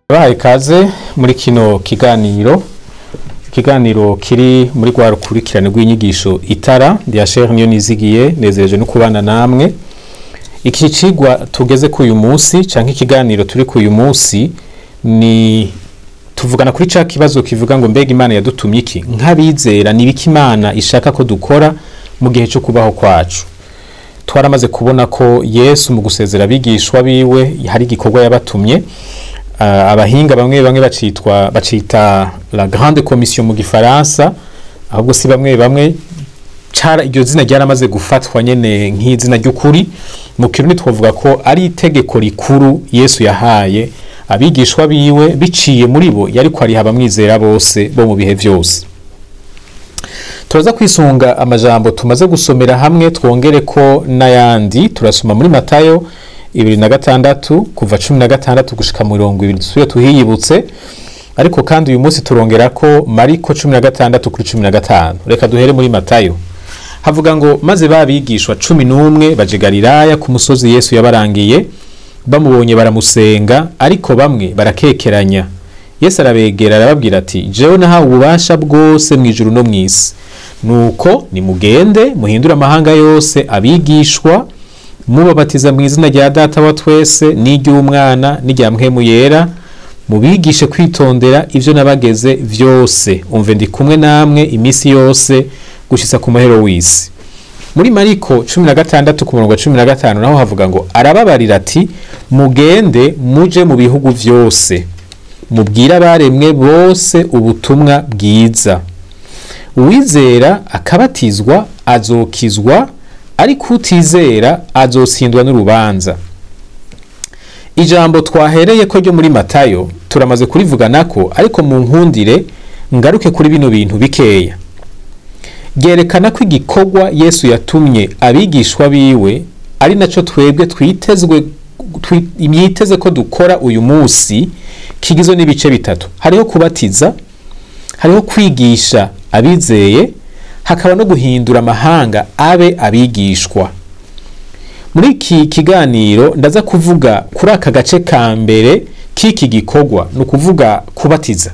Bahaye kaze muri kino kiganiro kiri muri rwa rukurikirane rw'inyigisho itara rya Sheikh Nizigiye nezereje no kubana namwe. Iki cigwa tugeze ku uyu munsi canke ikiganiro turi ku uyu munsi ni tuvugana kuri ca kibazo kivuga ngo mbega Imana yadutumye iki nk'abizera ni biki Imana ishaka ko dukora mu gihe cyo kubaho kwacu. Twaramaze kubona ko Yesu mu gusezera abigishwa biwe hari igikorwa yabatumye. Abahinga bamwe bacita la grande commission mu gifaransa, ahubwo si bamwe cara iryo zina ryaramaze gufatwa nyene nk'izina ry'ukuri. Mu Kirundi twavuga ko ari itegeko rikuru Yesu yahaye abigishwa biwe biciye muri bo yariko ari habamwizera bose bo mu bihe vyose. Turaza kwisunga amajambo tumaze gusomera hamwe twongere ko n'ayandi. Turasoma muri Matayo 26 kuva 16 gushika mu 20 dusuye tuhiyibutse, ariko kandi uyu munsi turongera ko Mariko 16 kuri 15. Reka duhere muri Matayo. Havuga ngo maze babigishwa 11 baje Galilaya ku musozi Yesu yabarangiye, bamubonye baramusenga, ariko bamwe barakekeranya. Yesu arabegera arababwira ati jewe nahawe ububasha bwose mu ijuru no mw'isi, nuko nimugende muhindura amahanga yose abigishwa, mubabatiza mu izina rya Data wa twese n'iry'Umwana n'irya Mpwemu Yera, mubigishe kwitondera ivyo nabageze vyose, umve ndi kumwe namwe imisi yose gushitsa ku mahero w'isi. Muri Mariko 16 ku murongo 15 naho havuga ngo arababarira ati mugende muje mu bihugu vyose, mubwira abaremwe bose ubutumwa bwiza. Uwizera akabatizwa azokizwa, ariko utizera azotsindwa n'urubanza. Ijambo twahereye ko ryo muri Matayo turamaze kurivuganako, ariko mu nkundire ngaruke kuri bino bintu bikeya. Gerekana ko igikorwa Yesu yatumye abigishwa biwe ari naco twebwe imyiteze ko dukora uyu munsi, kigizwe n'ibice bitatu. Hariho kubatiza, hariho kwigisha abizeye, hakaba no guhindura amahanga abe abigishwa. Muri iki kiganiro ndaza kuvuga kuri aka gace ka mbere k'iki gikorwa, no kuvuga kubatiza.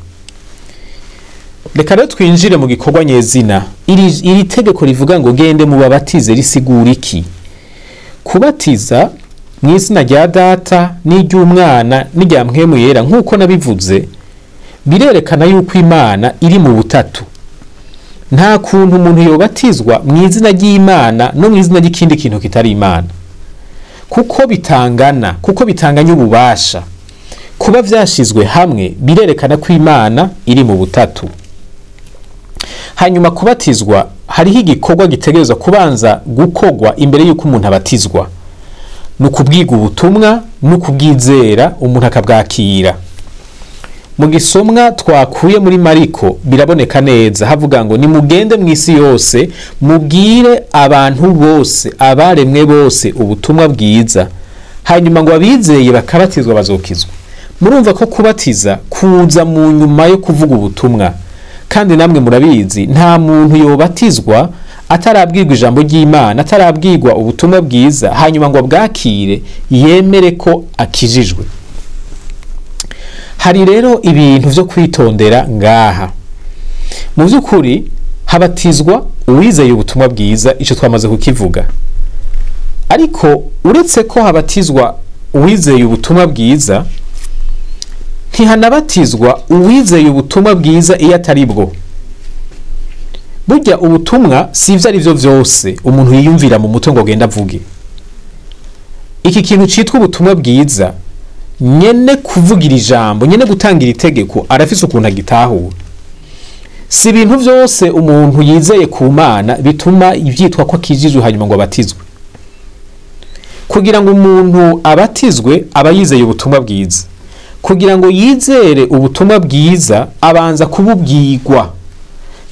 Reka rero twinjire mu gikorwa nyezina. Iri tegeko rivuga ngo gende mu babatize risigura iki? Kubatiza mu izina rya Data n'iry'Umwana n'irya Mpwemu Yera, nk'uko nabivuze, birerekana yuko Imana iri mu butatu. Nta kuntu umuntu yobatizwa mu izina ry'Imana no mu izina ry'ikindi kintu kitari Imana, kuko bitanganya ububasha. Kuba vyashizwe hamwe birerekana ko Imana iri mu butatu. Hanyuma kubatizwa hariho igikorwa gitegerezwa kubanza gukogwa imbere yuko umuntu abatizwa, no kubwiga ubutumwa no kubwizera umuntu akabwakira. Mu gisomwa twakuye muri Mariko biraboneka neza, havuga ngo nimugende mu isi yose mubwire abantu bose abaremwe bose ubutumwa bwiza, hanyuma ngo abizeye bakabatizwa bazokizwa. Murumva ko kubatiza kuza mu nyuma yo kuvuga ubutumwa, kandi namwe murabizi nta muntu yobatizwa atarabwirwa ijambo ry'Imana, atarabwirwa ubutumwa bwiza hanyuma ngo bwakire yemere ko akijijwe. Hari rero ibintu vyo kwitondera ngaha. Mu by'ukuri habatizwa uwizeye ubutumwa bwiza, ico twamaze kukivuga. Ariko uretse ko habatizwa uwizeye ubutumwa bwiza, ntihanabatizwa uwizeye ubutumwa bwiza iyo atari bwo. Burya ubutumwa sivyo ari vyo vyose umuntu yiyumvira mu mutwe ngo genda avuge. Iki kintu citwa ubutumwa bwiza, nyene kuvugira ijambo, nyene gutangira itegeko arafise ukuntu agitahura. Si ibintu vyose umuntu yizeye ku Mana bituma ivyitwa ko akijijwe hanyuma ngo abatizwe. Kugira ngo umuntu abatizwe aba yizeye ubutumwa bwiza. Kugira ngo yizere ubutumwa bwiza abanza kububwirwa,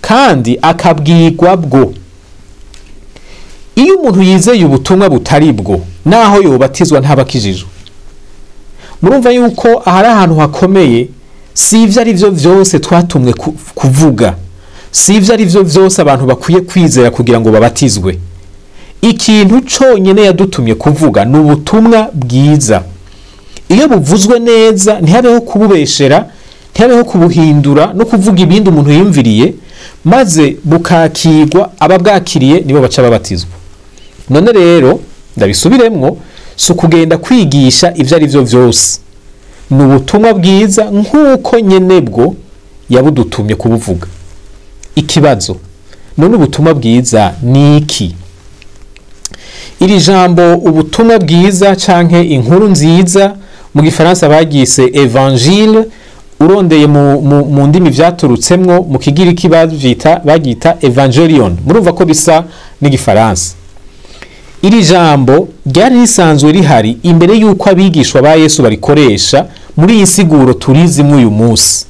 kandi akabwirwa bwo. Iyo umuntu yizeye ubutumwa butari bwo, naho yobatizwa ntabakijijwe. Murumva yuko ahari ahantu hakomeye. Si ivyo ari vyo vyose twatumwe kuvuga, si ivyo ari vyo vyose abantu bakwiye kwizera kugira ngo babatizwe. Ikintu conyene yadutumye kuvuga ni ubutumwa bwiza. iyo buvuzwe neza ntihabeho kububeshera, ntihabeho kubuhindura no kuvuga ibindi umuntu yumviriye, maze bukakirwa ababwakiriye nibo baca babatizwa. None rero ndabisubiremwo, si ukugenda kwigisha ivyo ari vyo vyose, ni ubutumwa bwiza nk'uko nyenebwo yabudutumye kubuvuga. Ikibazo, none ubutumwa bwiza ni iki? Iri jambo ubutumwa bwiza canke inkuru nziza mu gifaransa bagise evangile, urondeye mu ndimi vyaturutsemwo mu kigiriki bagita evangelion, murumva ko bisa n'igifaransa. Iri jambo ryari risanzwe rihari imbere yuko abigishwa ba Yesu barikoresha muri iyi siguro turizimwe uyu munsi.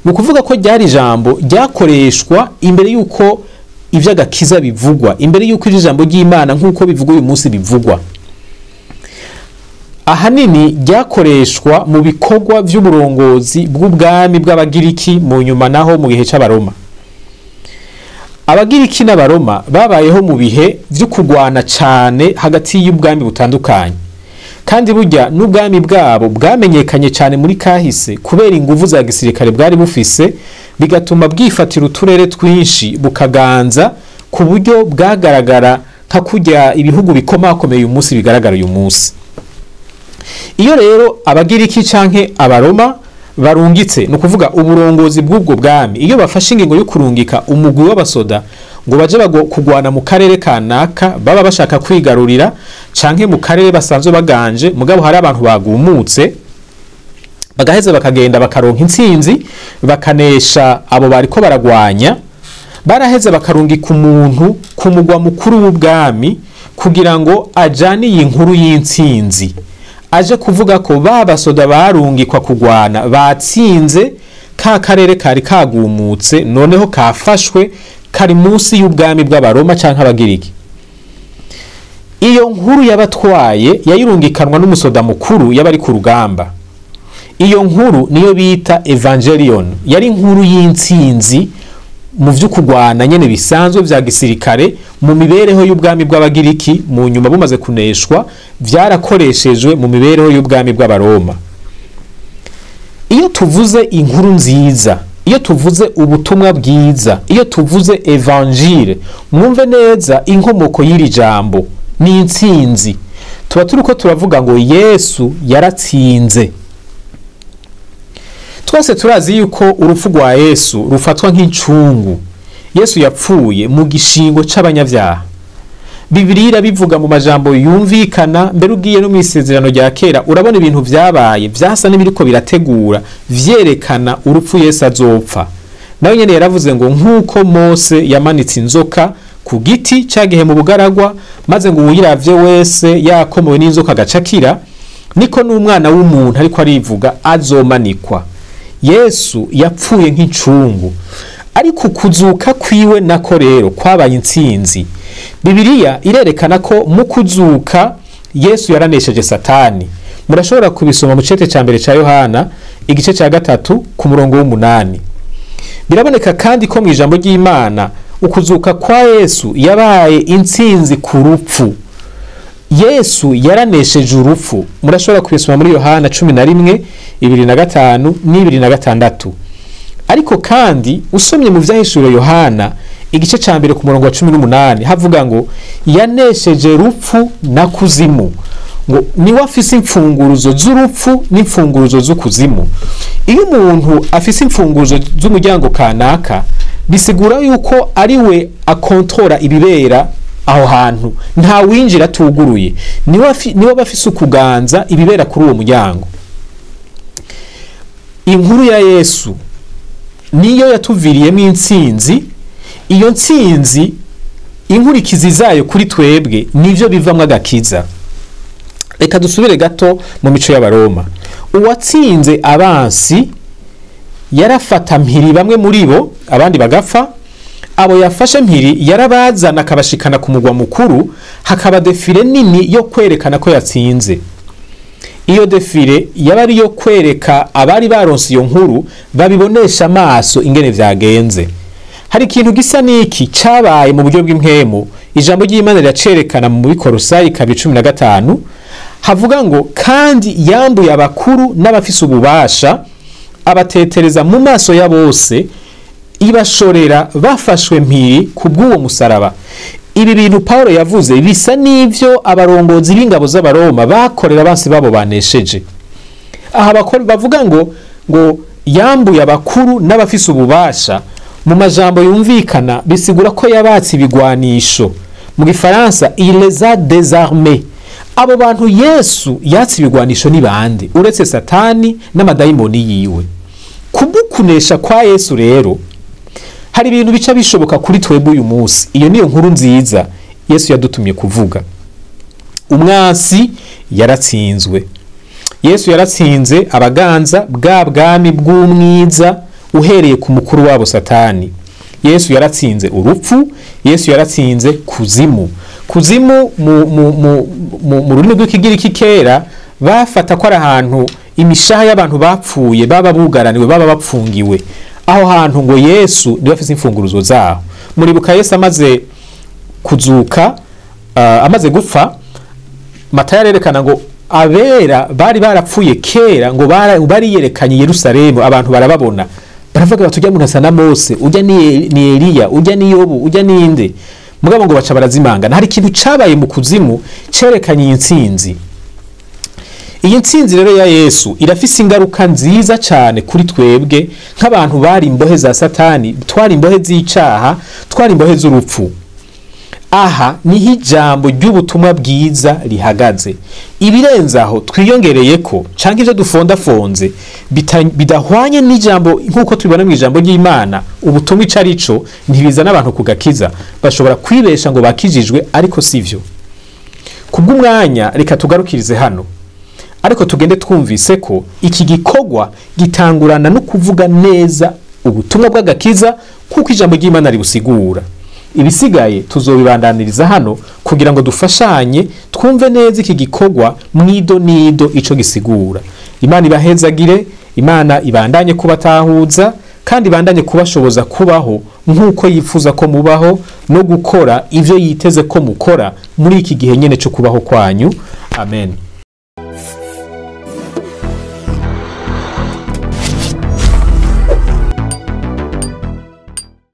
Ni ukuvuga ko ryari jambo ryakoreshwa imbere yuko ivy'agakiza bivugwa, imbere yuko iri jambo ry'Imana nk'uko bivugwa uyu munsi bivugwa. Ahanini ryakoreshwa mu bikorwa vy'uburongozi bw'ubwami bw'abagiriki mu nyuma naho mu gihe c'abaroma. Abagiriki n'abaroma babayeho mu bihe vyo kugwana cane hagati y'ubwami butandukanye, kandi burya n'ubwami bwabo bwamenyekanye cane muri kahise kubera inguvu za gisirikare bwari bufise, bigatuma bwifatira uturere twinshi bukaganza ku buryo bwagaragara nka kurya ibihugu bikomakomeye uyu munsi bigaragara uyu munsi. Iyo rero abagiriki canke abaroma barungitse, no kuvuga uburongozi bw'ubwo bwami, iyo bafashe ingingo yo kurungika umugwi w'abasoda ngo baje kugwana mu karere kanaka baba bashaka kwigarurira canke mu karere basanzwe baganje, mugabo hari abantu bagumutse, bagaheza bakagenda bakaronka intsinzi bakanesha abo bariko baragwanya, baraheza bakarungika umuntu ku mugwa mukuru w'ubwami kugira ngo ajane iyi nkuru y'intsinzi, aje kuvuga ko babasoda barungikwa kugwana batsinze ka karere kari kagumutse, noneho kafashwe kari munsi y'ubwami bw'abaroma canke abagiriki. Iyo nkuru yabatwaye yayirungikanwa n'umusoda mukuru yabari ku rugamba. Iyo nkuru niyo bita evangelion, yari inkuru y'intsinzi mu vy'ukugwana nyene bisanzwe vya gisirikare mu mibereho y'ubwami bw'abagiriki, mu nyuma bumaze kuneshwa vyarakoreshejwe mu mibereho y'ubwami bw'abaroma. Iyo tuvuze inkuru nziza, iyo tuvuze ubutumwa bwiza, iyo tuvuze evangile, mwumve neza inkomoko y'iri jambo ni intsinzi. Tuba turiko turavuga ngo Yesu yaratsinze. Twese turazi yuko urupfu rwa Yesu rufatwa nk'incungu. Yesu yapfuye mu gishingo c'abanyavyaha. Bibiliya bivuga mu majambo yumvikana, mbere ugiye no mwisezerano rya kera urabona ibintu vyabaye vyasa n'ibiriko birategura vyerekana urupfu Yesu azopfa. Nawe nyene yaravuze ngo nkuko Mose yamanitse inzoka ku giti cagihe mu bugaragwa, maze ngo uyiravye wese yakomowe n'inzoka gacakira, niko n'umwana w'umuntu ariko arivuga azomanikwa. Yesu yapfuye nk'incungu, ariko kuzuka kwiwe nako rero kwabaye intsinzi. Bibiliya irerekana ko mu kuzuka Yesu yaranesheje Satani. Murashobora kubisoma mu cete ca mbere ca Yohana igice ca 3 ku murongo w'8. Biraboneka kandi ko mu ijambo ry'Imana ukuzuka kwa Yesu yabaye intsinzi ku rupfu. Yesu yaranesheje urupfu. Murashobora kubisoma muri Yohana 11:25 n'26. Ariko kandi usomye mu vyahishuro Yohana igice ca mbere ku murongo wa 18 havuga ngo yanesheje rupfu na kuzimu, ngo ni wafise imfunguruzo z'urupfu n'imfunguruzo z'ukuzimu. Iyo umuntu afise imfunguruzo z'umuryango kanaka, bisigura yuko ari we akontora ibibera aho hantu, nta winjira tuguruye, niwe bafise ukuganza ibibera kuri uwo muryango. Inkuru ya Yesu niyo yatuviriyemo intsinzi. Iyo ntsinzi inkurikizi zayo kuri twebwe nivyo bivamwe agakiza. Reka dusubire gato mu mico y'abaroma. Uwatsinze abansi yarafata mpiri bamwe muri bo, abandi bagapfa. Abo yafashe mpiri yarabazana akabashikana ku mugwa mukuru, hakaba defile nini yo kwerekana ko yatsinze. Iyo defile yabari yo kwereka abari baronse iyo nkuru babibonesha amaso ingene vyagenze. Hari ikintu gisa niki cabaye mu buryo bw'impwemu. Ijambo ry'Imana riracerekana mu Bikorosayi 15. havuga ngo kandi yambuye abakuru n'abafise ububasha abatetereza mu maso ya bose ibashorera bafashwe mpiri kubw'uwo musaraba. Ibi bintu Paulo yavuze bisa n'ivyo abarongozi b'ingabo z'abaroma bakorera abansi babo banesheje. Aha bavuga ngo yambuye abakuru n'abafise ububasha, mu majambo yumvikana bisigura ko yabatse ibigwanisho. Mu Gifaransa il les a désarmés. Abo bantu Yesu yatse ibigwanisho ni bande uretse Satani n'amadayimoni yiwe. Kubukunesha kwa Yesu rero hari ibintu bica bishoboka kuri twebwe uyu munsi. Iyo niyo nkuru nziza Yesu yadutumye kuvuga. Umwansi yaratsinzwe. Yesu yaratsinze abaganza bwa bwami bw'umwiza uhereye ku mukuru wabo Satani. Yesu yaratsinze urupfu, Yesu yaratsinze kuzimu. Kuzimu mu rurimi rw'ikigiriki kera bafata ko ari ahantu imishaha y'abantu bapfuye baba bugaraniwe baba bapfungiwe. Aho hantu ngo Yesu ndiwe afise imfunguruzo zaho. Muribuka Yesu amaze kuzuka, amaze gupfa, Matayo arerekana ngo abera bari barapfuye kera ngo bari yerekanye Yerusalemu, abantu barababona. Baravuga bati ujya munasa na Mose, ujya ni Eliya, ujya ni Yobu, ujya ni inde. Mugabo ngo baca barazimangana. Hari ikintu cabaye mu kuzimu cerekanye intsinzi. Iyi ntsinzi rero ya Yesu irafise ingaruka nziza cyane kuri twebwe nk'abantu bari imbohe za Satani, twari imbohe z'icaha, twari imbohe z'urupfu. Aha niho ijambo ry'ubutumwa bwiza rihagaze. Ibirenzaho twiyongereye ko canke ivyo dufondafonze bidahwanye n'ijambo nkuko tubibona mu ijambo ry'Imana, ubutumwa icarico ntibizana abantu kugakiza. Bashobora kwibesha ngo bakijijwe ariko sivyo. Kubw'umwanya reka tugarukirize hano. Ariko tugende twumvise ko iki gikorwa gitangurana no kuvuga neza ubutumwa bw'agakiza kuko ijambo ry'Imana ribusigura. Ibisigaye tuzobibandaniriza hano kugira ngo dufashanye twumve neza iki gikorwa mwido nido ico gisigura. Imana ibahezagire, Imana ibandanye kubatahuza kandi ibandanye kubashoboza kubaho nkuko yifuza ko mubaho no gukora ivyo yiteze ko mukora muri iki gihe nyene cyo kubaho kwanyu. Amen.